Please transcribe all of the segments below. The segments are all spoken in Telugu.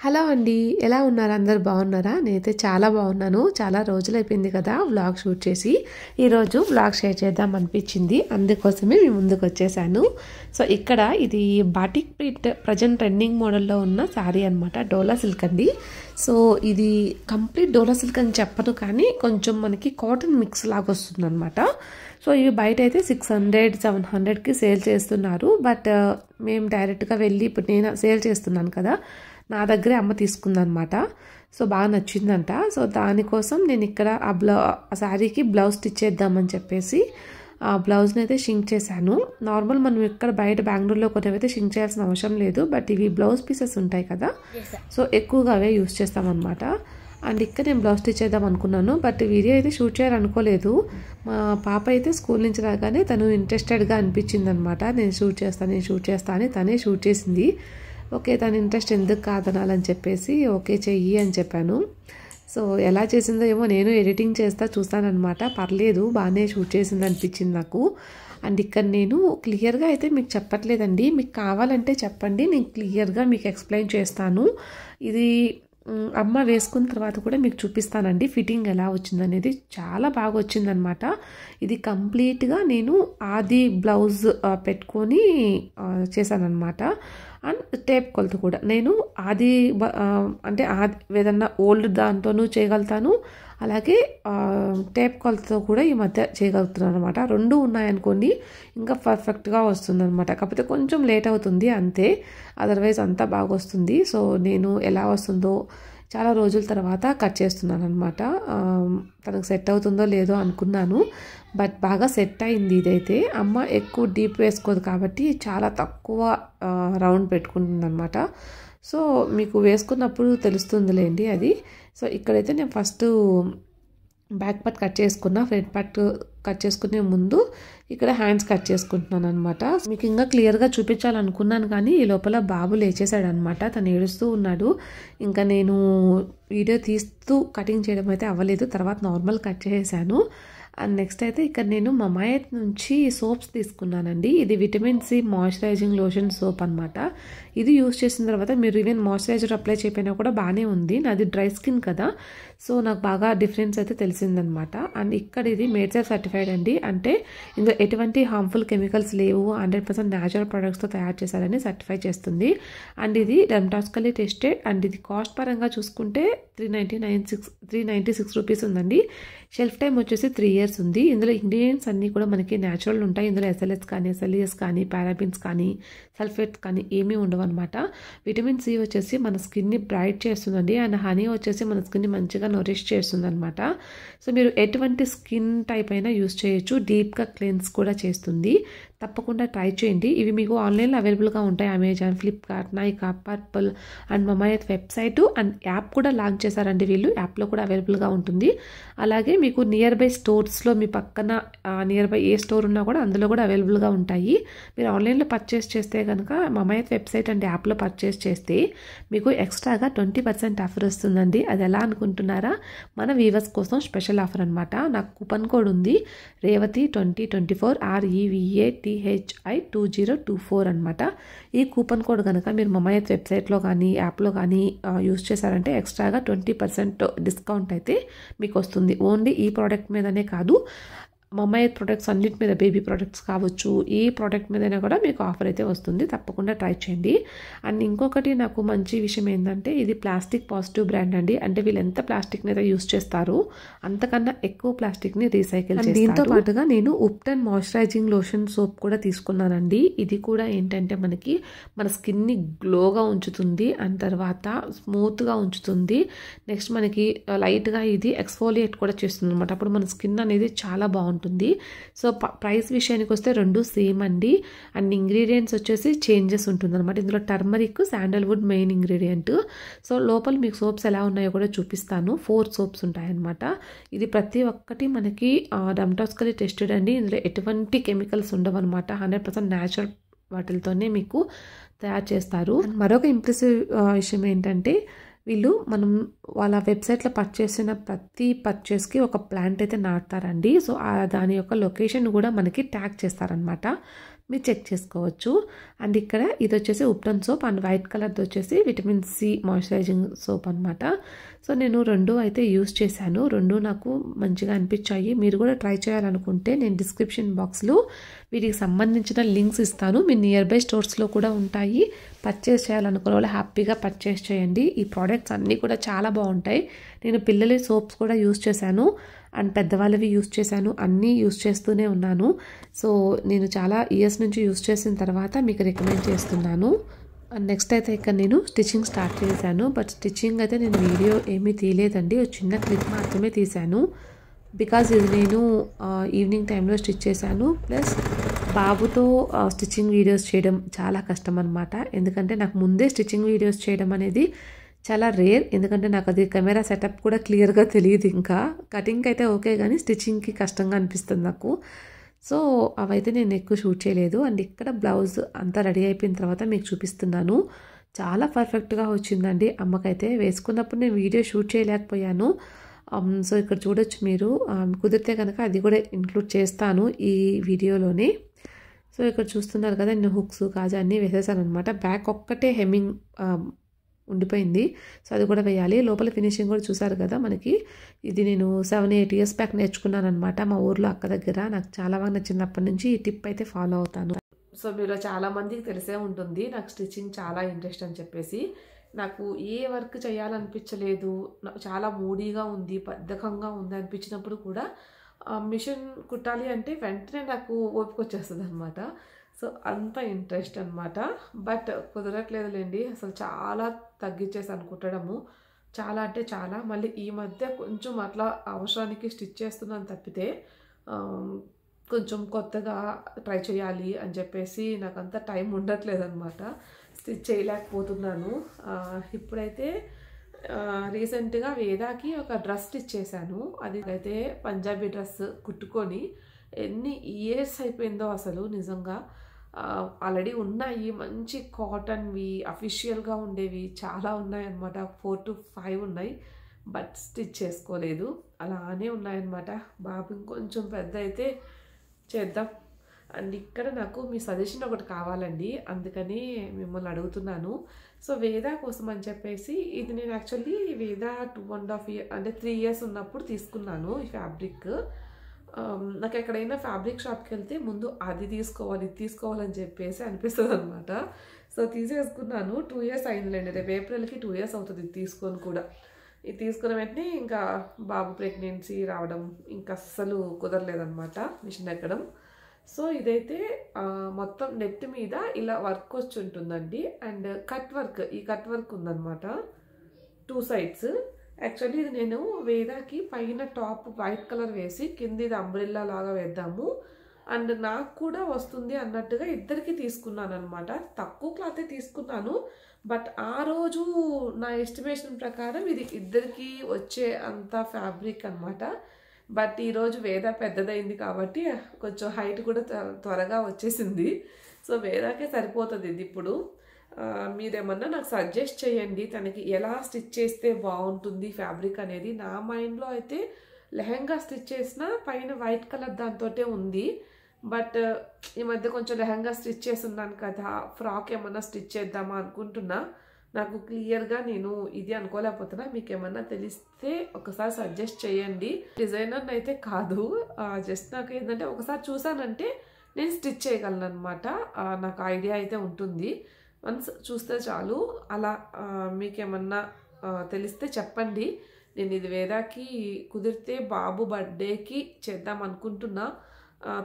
హలో అండి. ఎలా ఉన్నారు? అందరూ బాగున్నారా? నేనైతే చాలా బాగున్నాను. చాలా రోజులైపోయింది కదా వ్లాగ్ షూట్ చేసి. ఈరోజు వ్లాగ్ షేర్ చేద్దాం అనిపించింది. అందుకోసమే మీ ముందుకు వచ్చేసాను. సో ఇక్కడ ఇది బాటిక్ ప్రింట్ ప్రజెంట్ ట్రెండింగ్ మోడల్లో ఉన్న శారీ అనమాట. డోలా సిల్క్ అండి. సో ఇది కంప్లీట్ డోలా సిల్క్ అని చెప్పను, కానీ కొంచెం మనకి కాటన్ మిక్స్ లాగా వస్తుంది అనమాట. సో ఇవి బయట అయితే 600-700కి సేల్ చేస్తున్నారు. బట్ మేము డైరెక్ట్గా వెళ్ళి ఇప్పుడు నేను సేల్ చేస్తున్నాను కదా, నా దగ్గరే అమ్మ తీసుకుందనమాట. సో బాగా నచ్చిందంట. సో దానికోసం నేను ఇక్కడ ఆ శారీకి బ్లౌజ్ స్టిచ్ చేద్దామని చెప్పేసి ఆ బ్లౌజ్ని అయితే షింక్ చేశాను. నార్మల్ మనం ఇక్కడ బయట బెంగళూరులో కొన్నవైతే షింక్ చేయాల్సిన అవసరం లేదు. బట్ ఇవి బ్లౌజ్ పీసెస్ ఉంటాయి కదా, సో ఎక్కువగా అవే యూస్ చేస్తామన్నమాట. అండ్ ఇక్కడ నేను బ్లౌజ్ స్టిచ్ చేద్దాం అనుకున్నాను, బట్ వీడియో అయితే షూట్ చేయాలనుకోలేదు. మా పాప అయితే స్కూల్ నుంచి రాగానే తను ఇంట్రెస్టెడ్గా అనిపించింది అనమాట. నేను షూట్ చేస్తాను అని తనే షూట్ చేసింది. ఓకే, తన ఇంట్రెస్ట్ ఎందుకు కాదనాలని చెప్పేసి ఓకే చెయ్యి అని చెప్పాను. సో ఎలా చేసిందో ఏమో, నేను ఎడిటింగ్ చేస్తా చూస్తానన్నమాట. పర్లేదు, బాగానే షూట్ చేసింది అనిపించింది నాకు. అండ్ ఇక్కడ నేను క్లియర్గా అయితే మీకు చెప్పట్లేదండి. మీకు కావాలంటే చెప్పండి, నేను క్లియర్గా మీకు ఎక్స్ప్లెయిన్ చేస్తాను. ఇది అమ్మ వేసుకున్న తర్వాత కూడా మీకు చూపిస్తానండి ఫిట్టింగ్ ఎలా వచ్చిందనేది. చాలా బాగా వచ్చిందనమాట. ఇది కంప్లీట్గా నేను ఆది బ్లౌజ్ పెట్టుకొని చేశానమాట. అండ్ టేప్ కొలత కూడా నేను ఆది అంటే ఏదన్నా ఓల్డ్ దాంతోనూ చేయగలుగుతాను, అలాగే టేప్ కొలతతో కూడా ఈ మధ్య చేయగలుగుతున్నాను అనమాట. రెండు ఉన్నాయనుకోండి ఇంకా పర్ఫెక్ట్గా వస్తుందన్నమాట. కాకపోతే కొంచెం లేట్ అవుతుంది అంతే, అదర్వైజ్ అంతా బాగా వస్తుంది. సో నేను ఎలా వస్తుందో చాలా రోజుల తర్వాత కట్ చేస్తున్నాను అనమాట. తనకు సెట్ అవుతుందో లేదో అనుకున్నాను, బట్ బాగా సెట్ అయింది. ఇదైతే అమ్మ ఎక్కువ డీప్ వేసుకోదు కాబట్టి చాలా తక్కువ రౌండ్ పెట్టుకుంటుంది అనమాట. సో మీకు వేసుకున్నప్పుడు తెలుస్తుందిలేండి అది. సో ఇక్కడైతే నేను ఫస్ట్ బ్యాక్ పార్ట్ కట్ చేసుకున్నా, ఫ్రంట్ పార్ట్ కట్ చేసుకునే ముందు ఇక్కడ హ్యాండ్స్ కట్ చేసుకుంటున్నాను అనమాట. మీకు ఇంకా క్లియర్గా చూపించాలనుకున్నాను, కానీ ఈ లోపల బాబు లేచేసాడు అనమాట. తను ఏడుస్తూ ఉన్నాడు. ఇంకా నేను వీడియో తీస్తూ కటింగ్ చేయడం అయితే అవ్వలేదు, తర్వాత నార్మల్ కట్ చేసేసాను. అండ్ నెక్స్ట్ అయితే ఇక్కడ నేను మమాయత్ నుంచి సోప్స్ తీసుకున్నానండి. ఇది vitamin C moisturizing lotion soap అనమాట. ఇది యూస్ చేసిన తర్వాత మీరు ఈవెన్ మాయిశ్చరైజర్ అప్లై చేయకపోయినా కూడా బాగానే ఉంది. నాది డ్రై స్కిన్ కదా, సో నాకు బాగా డిఫరెన్స్ అయితే తెలిసిందనమాట. అండ్ ఇక్కడ ఇది మేడ్చర్ సర్టిఫైడ్ అండి, అంటే ఇందులో ఎటువంటి హార్మ్ఫుల్ కెమికల్స్ లేవు, 100% న్యాచురల్ ప్రొడక్ట్స్తో తయారు చేశారని సర్టిఫై చేస్తుంది. అండ్ ఇది డెర్మటాలజికల్లీ టెస్టెడ్. అండ్ ఇది కాస్ట్ పరంగా చూసుకుంటే 396 రూపీస్ ఉందండి. షెల్ఫ్ టైం వచ్చేసి 3 years ఉంది. ఇందులో ఇంగ్రీడియంట్స్ అన్నీ కూడా మనకి న్యాచురల్ ఉంటాయి. ఇందులో ఎస్ఎల్ఎస్ కానీ, ఎస్ఎల్ఈఎస్ కానీ, పారాబిన్స్ కానీ, సల్ఫేట్స్ కానీ ఏమీ ఉండవు అనమాట. విటమిన్ సి వచ్చేసి మన స్కిన్ని బ్రైట్ చేస్తుందండి. అండ్ హనీ వచ్చేసి మన స్కిన్ని మంచిగా నొరిష్ చేస్తుంది అనమాట. సో మీరు ఎటువంటి స్కిన్ టైప్ అయినా యూస్ చేయొచ్చు. డీప్గా క్లెన్స్ కూడా చేస్తుంది. తప్పకుండా ట్రై చేయండి. ఇవి మీకు ఆన్లైన్లో అవైలబుల్గా ఉంటాయి. Amazon, Flipkart, Nykaa, Purple and Mamaearth website and app కూడా లాంచ్ చేశారండి వీళ్ళు. యాప్లో కూడా అవైలబుల్గా ఉంటుంది. అలాగే మీకు నియర్ బై స్టోర్స్లో మీ పక్కన నియర్ బై ఏ స్టోర్ ఉన్నా కూడా అందులో కూడా అవైలబుల్గా ఉంటాయి. మీరు ఆన్లైన్లో పర్చేస్ చేస్తే కనుక మమాయత్ వెబ్సైట్ అండ్ యాప్లో పర్చేస్ చేస్తే మీకు ఎక్స్ట్రాగా 20% ఆఫర్ వస్తుందండి. అది ఎలా అనుకుంటున్నారా? మన వీవర్స్ కోసం స్పెషల్ ఆఫర్ అనమాట. నాకు కూపన్ కోడ్ ఉంది, రేవతి 2024 REVATHI2024 అనమాట. ఈ కూపన్ కోడ్ కనుక మీరు మమాయత్ వెబ్సైట్లో కానీ యాప్లో కానీ యూస్ చేశారంటే ఎక్స్ట్రాగా 20% డిస్కౌంట్ అయితే మీకు వస్తుంది. ఓన్లీ ఈ ప్రోడక్ట్ మీదనే కాదు, మమాయత్ ప్రొడక్ట్స్ అన్నిటి మీద, బేబీ ప్రొడక్ట్స్ కావచ్చు, ఏ ప్రోడక్ట్ మీదైనా కూడా మీకు ఆఫర్ అయితే వస్తుంది. తప్పకుండా ట్రై చేయండి. అండ్ ఇంకొకటి నాకు మంచి విషయం ఏంటంటే ఇది ప్లాస్టిక్ పాజిటివ్ బ్రాండ్ అండి. అంటే వీళ్ళు ఎంత ప్లాస్టిక్ని అయితే యూస్ చేస్తారో అంతకన్నా ఎక్కువ ప్లాస్టిక్ని రీసైకిల్ చేస్తారు. దీంతో పాటుగా నేను ఉప్టన్ మాయిశ్చరైజింగ్ లోషన్ సోప్ కూడా తీసుకున్నానండి. ఇది కూడా ఏంటంటే మనకి మన స్కిన్ని గ్లోగా ఉంచుతుంది, అండ్ తర్వాత స్మూత్గా ఉంచుతుంది. నెక్స్ట్ మనకి లైట్గా ఇది ఎక్స్ఫోలియేట్ కూడా చేస్తుంది అనమాట. అప్పుడు మన స్కిన్ అనేది చాలా బాగుంటుంది. సో ప్రైస్ విషయానికి వస్తే రెండు సేమ్ అండి. అండ్ ఇంగ్రీడియంట్స్ వచ్చేసి చేంజెస్ ఉంటుంది అనమాట. ఇందులో turmeric, sandalwood main ingredient. So లోపల మీకు సోప్స్ ఎలా ఉన్నాయో కూడా చూపిస్తాను. 4 సోప్స్ ఉంటాయన్నమాట. ఇది ప్రతి ఒక్కటి మనకి డెర్మటాలజికల్లీ టెస్టెడ్ అండి. ఇందులో ఎటువంటి కెమికల్స్ ఉండవు అనమాట. 100% న్యాచురల్ వాటితోనే మీకు తయారు చేస్తారు. మరొక ఇంప్రెసివ్ విషయం ఏంటంటే వీళ్ళు వాళ్ళ వెబ్సైట్లో పర్చేసిన ప్రతి పర్చేస్కి ఒక ప్లాంట్ అయితే నాటుతారండి. సో దాని యొక్క లొకేషన్ కూడా మనకి ట్యాగ్ చేస్తారనమాట. మీరు చెక్ చేసుకోవచ్చు. అండ్ ఇక్కడ ఇది వచ్చేసి ఉప్టన్ సోప్ అండ్ వైట్ కలర్ది వచ్చేసి విటమిన్ సి మాయిశ్చరైజింగ్ సోప్ అనమాట. సో నేను రెండు అయితే యూస్ చేశాను. రెండు నాకు మంచిగా అనిపించాయి. మీరు కూడా ట్రై చేయాలనుకుంటే నేను డిస్క్రిప్షన్ బాక్స్లో వీటికి సంబంధించిన లింక్స్ ఇస్తాను. మీ నియర్ బై స్టోర్స్లో కూడా ఉంటాయి. పర్చేస్ చేయాలనుకున్న వాళ్ళు హ్యాపీగా పర్చేస్ చేయండి. ఈ ప్రోడక్ట్స్ అన్నీ కూడా చాలా బాగుంటాయి. నేను పిల్లల సోప్స్ కూడా యూస్ చేశాను అండ్ పెద్దవాళ్ళవి యూస్ చేశాను. అన్నీ యూస్ చేస్తూనే ఉన్నాను. సో నేను చాలా ఇయర్స్ నుంచి యూస్ చేసిన తర్వాత మీకు రికమెండ్ చేస్తున్నాను. అండ్ నెక్స్ట్ అయితే ఇక్కడ నేను స్టిచ్చింగ్ స్టార్ట్ చేశాను. బట్ స్టిచ్చింగ్ అయితే నేను వీడియో ఏమీ తీయలేదండి. ఒక చిన్న క్లిప్ మాత్రమే తీశాను. బికాజ్ ఇది నేను ఈవినింగ్ టైంలో స్టిచ్ చేశాను. ప్లస్ బాబుతో స్టిచ్చింగ్ వీడియోస్ చేయడం చాలా కష్టం అనమాట. ఎందుకంటే నాకు ముందే స్టిచ్చింగ్ వీడియోస్ చేయడం అనేది చాలా రేర్. ఎందుకంటే నాకు అది కెమెరా సెటప్ కూడా క్లియర్గా తెలియదు. ఇంకా కటింగ్కి అయితే ఓకే కానీ స్టిచ్చింగ్కి కష్టంగా అనిపిస్తుంది నాకు. సో అవైతే నేను ఎక్కువ షూట్ చేయలేదు. అండ్ ఇక్కడ బ్లౌజ్ అంతా రెడీ అయిపోయిన తర్వాత మీకు చూపిస్తున్నాను. చాలా పర్ఫెక్ట్గా వచ్చిందండి. అమ్మకైతే వేసుకున్నప్పుడు నేను వీడియో షూట్ చేయలేకపోయాను. సో ఇక్కడ చూడొచ్చు మీరు. కుదిరితే కనుక అది కూడా ఇంక్లూడ్ చేస్తాను ఈ వీడియోలోనే. సో ఇక్కడ చూస్తున్నారు కదా, నేను హుక్స్ కాజా అన్నీ వేసేసాను అనమాట. బ్యాక్ ఒక్కటే హెమ్మింగ్ ఉండిపోయింది. సో అది కూడా వేయాలి. లోపల ఫినిషింగ్ కూడా చూసారు కదా మనకి. ఇది నేను 7-8 ఇయర్స్ బ్యాక్ నేర్చుకున్నాను అనమాట మా ఊర్లో అక్క దగ్గర. నాకు చాలా బాగా నచ్చినప్పటి నుంచి ఈ టిప్ అయితే ఫాలో అవుతాను. సో మీలో చాలామందికి తెలిసే ఉంటుంది నాకు స్టిచ్చింగ్ చాలా ఇంట్రెస్ట్ అని చెప్పేసి. నాకు ఏ వర్క్ చేయాలనిపించలేదు, చాలా మూడీగా ఉంది, బద్ధకంగా ఉంది అనిపించినప్పుడు కూడా మిషన్ కుట్టాలి అంటే వెంటనే నాకు ఓపిక వచ్చేస్తుంది అనమాట. సో అంత ఇంట్రెస్ట్ అనమాట. బట్ కుదరట్లేదులేండి. అసలు చాలా తగ్గించేసాను కుట్టడము. చాలా అంటే చాలా. మళ్ళీ ఈ మధ్య కొంచెం అట్లా అవసరానికి స్టిచ్ చేస్తున్నాను తప్పితే కొంచెం కొత్తగా ట్రై చేయాలి అని చెప్పేసి నాకు అంత టైం ఉండట్లేదు అనమాట. స్టిచ్ చేయలేకపోతున్నాను. ఇప్పుడైతే రీసెంట్గా వేదాకి ఒక డ్రెస్ స్టిచ్ చేశాను. అది అయితే పంజాబీ డ్రెస్ కుట్టుకొని ఎన్ని ఇయర్స్ అయిపోయిందో అసలు నిజంగా. ఆల్రెడీ ఉన్నాయి మంచి కాటన్వి, అఫీషియల్గా ఉండేవి చాలా ఉన్నాయన్నమాట. 4 to 5 ఉన్నాయి. బట్ స్టిచ్ చేసుకోలేదు, అలానే ఉన్నాయన్నమాట. బాబు ఇంకొంచెం పెద్ద అయితే చేద్దాం. అండ్ ఇక్కడ నాకు మీ సజెషన్ ఒకటి కావాలండి, అందుకని మిమ్మల్ని అడుగుతున్నాను. సో వేదా కోసం అని చెప్పేసి ఇది నేను యాక్చువల్లీ వేదా 2.5 years అంటే 3 years ఉన్నప్పుడు తీసుకున్నాను ఈ ఫ్యాబ్రిక్. నాకు ఎక్కడైనా ఫ్యాబ్రిక్ షాప్కి వెళ్తే ముందు అది తీసుకోవాలి ఇది తీసుకోవాలని చెప్పేసి అనిపిస్తుంది అనమాట. సో తీసేసుకున్నాను. 2 years అయిందిలేండి. రేపు ఏప్రిల్కి 2 years అవుతుంది ఇది తీసుకొని కూడా. ఇది తీసుకున్న వెంటనే ఇంకా బాబు ప్రెగ్నెన్సీ రావడం ఇంకా అస్సలు కుదరలేదనమాట మిషన్ ఎక్కడం. సో ఇదైతే మొత్తం నెట్ మీద ఇలా వర్క్ వచ్చి ఉంటుందండి. అండ్ కట్ వర్క్, ఈ కట్ వర్క్ ఉందన్నమాట 2 sides. యాక్చువల్లీ ఇది నేను వేదాకి పైన టాప్ వైట్ కలర్ వేసి కింద ఇది అంబ్రెల్లా లాగా వేద్దాము అండ్ నాకు కూడా వస్తుంది అన్నట్టుగా ఇద్దరికి తీసుకున్నాను అనమాట. తక్కువ క్లాతే తీసుకున్నాను. బట్ ఆ రోజు నా ఎస్టిమేషన్ ప్రకారం ఇది ఇద్దరికి వచ్చే అంత ఫ్యాబ్రిక్ అనమాట. బట్ ఈరోజు వేద పెద్దదైంది కాబట్టి కొంచెం హైట్ కూడా త్వరగా వచ్చేసింది. సో వేదాకే సరిపోతుంది ఇది. ఇప్పుడు మీరేమన్నా నాకు సజెస్ట్ చేయండి తనకి ఎలా స్టిచ్ చేస్తే బాగుంటుంది ఫ్యాబ్రిక్ అనేది. నా మైండ్లో అయితే లెహంగా స్టిచ్ చేసిన పైన వైట్ కలర్ దాంతోటే ఉంది. బట్ ఈ మధ్య కొంచెం లెహంగా స్టిచ్ చేస్తున్నాను కదా, ఫ్రాక్ ఏమన్నా స్టిచ్ చేద్దామా అనుకుంటున్నా. నాకు క్లియర్గా నేను ఇది అనుకోలేకపోతున్నా. మీకు ఏమన్నా తెలిస్తే ఒకసారి సజెస్ట్ చేయండి. డిజైనర్ అయితే కాదు, జస్ట్ నాకు ఏంటంటే ఒకసారి చూసానంటే నేను స్టిచ్ చేయగలను అనమాట. నాకు ఐడియా అయితే ఉంటుంది. వన్స్ చూస్తే చాలు. అలా మీకేమన్నా తెలిస్తే చెప్పండి. నేను ఇది వేదాకి కుదిరితే బాబు బర్త్డేకి చేద్దాం అనుకుంటున్నా.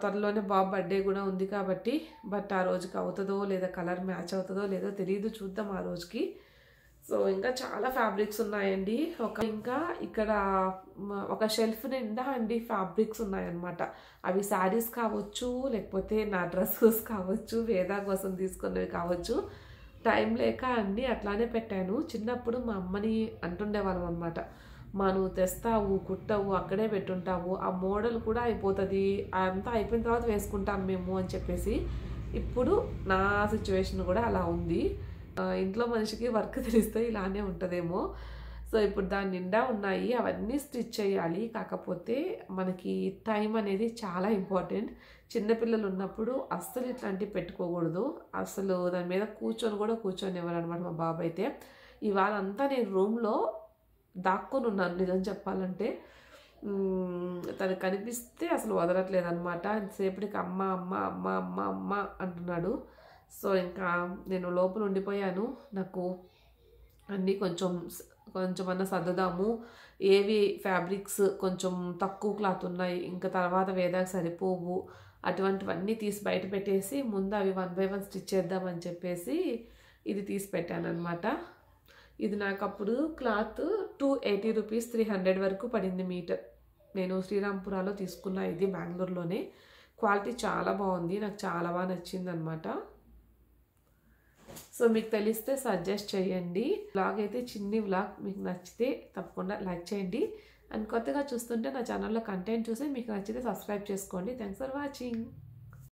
త్వరలోనే బాబు బర్త్డే కూడా ఉంది కాబట్టి. బట్ ఆ రోజుకి అవుతుందో లేదా కలర్ మ్యాచ్ అవుతుందో లేదో తెలియదు, చూద్దాం ఆ రోజుకి. సో ఇంకా చాలా ఫ్యాబ్రిక్స్ ఉన్నాయండి. ఇంకా ఇక్కడ ఒక షెల్ఫ్ నిండా అండి ఫ్యాబ్రిక్స్ ఉన్నాయన్నమాట. అవి శారీస్ కావచ్చు, లేకపోతే నా డ్రెస్సెస్ కావచ్చు, వేదా కోసం తీసుకున్నవి కావచ్చు. టైం లేక అన్నీ అట్లానే పెట్టాను. చిన్నప్పుడు మా అమ్మని అంటుండేవాళ్ళం అనమాట, మా నువ్వు తెస్తావు కుట్టవు అక్కడే పెట్టుంటావు, ఆ మోడల్ కూడా అయిపోతుంది, అంతా అయిపోయిన తర్వాత వేసుకుంటాం మేము అని చెప్పేసి. ఇప్పుడు నా సిచ్యువేషన్ కూడా అలా ఉంది. ఇంట్లో మనిషికి వర్క్ తెలిస్తే ఇలానే ఉంటుందేమో. సో ఇప్పుడు దాని నిండా ఉన్నాయి, అవన్నీ స్టిచ్ చేయాలి. కాకపోతే మనకి టైం అనేది చాలా ఇంపార్టెంట్. చిన్నపిల్లలు ఉన్నప్పుడు అస్సలు ఇట్లాంటివి పెట్టుకోకూడదు. అసలు దాని మీద కూర్చొని ఎవరనమాట మా బాబు అయితే. ఇవాళ అంతా నేను రూమ్లో దాక్కొని ఉన్నాను నిజం చెప్పాలంటే. తను కనిపిస్తే అసలు వదలట్లేదు అనమాట. ఎంతసేపటికి అమ్మ అమ్మ అమ్మ అమ్మ అమ్మ అంటున్నాడు. సో ఇంకా నేను లోపల ఉండిపోయాను. నాకు అన్నీ కొంచెమన్నా సర్దుదాము, ఏవి ఫ్యాబ్రిక్స్ కొంచెం తక్కువ క్లాత్ ఉన్నాయి, ఇంకా తర్వాత వేదాకు సరిపోవు, అటువంటివన్నీ తీసి బయట పెట్టేసి ముందు అవి 1 by 1 స్టిచ్ చేద్దామని చెప్పేసి ఇది తీసి పెట్టాను అనమాట. ఇది నాకు అప్పుడు క్లాత్ 280 రూపీస్ 300 వరకు పడింది మీటర్. నేను శ్రీరాంపురాలో తీసుకున్నా, ఇది బెంగళూరులోనే. క్వాలిటీ చాలా బాగుంది, నాకు చాలా బాగా నచ్చింది అనమాట. సో మీకు తెలిస్తే సజెస్ట్ చేయండి. వ్లాగ్ అయితే చిన్ని వ్లాగ్, మీకు నచ్చితే తప్పకుండా లైక్ చేయండి. అండ్ కొత్తగా చూస్తుంటే నా ఛానల్లో కంటెంట్ చూసి మీకు నచ్చితే సబ్స్క్రైబ్ చేసుకోండి. Thanks for watching.